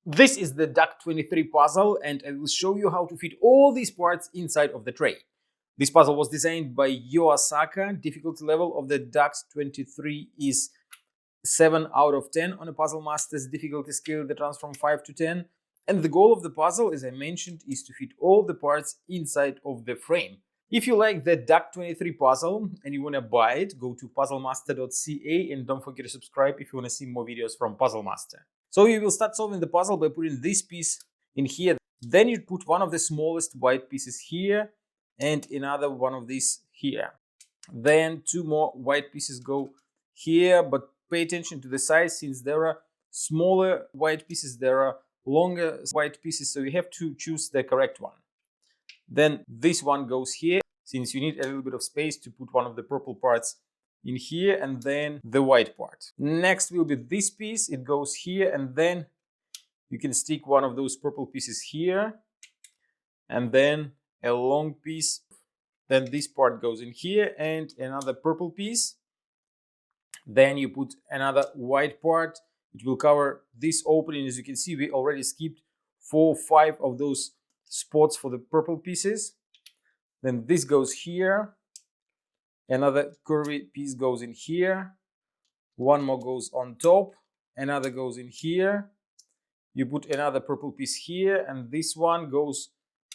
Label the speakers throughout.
Speaker 1: This is the Duct 23 puzzle, and I will show you how to fit all these parts inside of the tray. This puzzle was designed by Asaka. Difficulty level of the Duct 23 is 7 out of 10 on a Puzzle Master's difficulty scale that runs from 5 to 10. And the goal of the puzzle, as I mentioned, is to fit all the parts inside of the frame. If you like the Duct 23 puzzle and you want to buy it, go to puzzlemaster.ca and don't forget to subscribe if you want to see more videos from Puzzle Master. So you will start solving the puzzle by putting this piece in here. Then you put one of the smallest white pieces here and another one of these here. Then two more white pieces go here, but pay attention to the size. Since there are smaller white pieces, there are longer white pieces, so you have to choose the correct one. Then this one goes here, since you need a little bit of space to put one of the purple parts in here and then the white part. Next will be this piece. It goes here, and then you can stick one of those purple pieces here, and then a long piece. Then this part goes in here and another purple piece. Then you put another white part. It will cover this opening. As you can see, we already skipped 4 or 5 of those spots for the purple pieces. Then this goes here. Another curvy piece goes in here. One more goes on top. Another goes in here. You put another purple piece here, and this one goes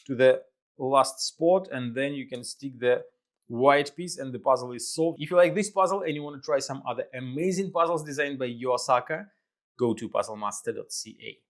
Speaker 1: to the last spot, and then you can stick the white piece and the puzzle is solved. If you like this puzzle and you want to try some other amazing puzzles designed by Asaka, go to puzzlemaster.ca.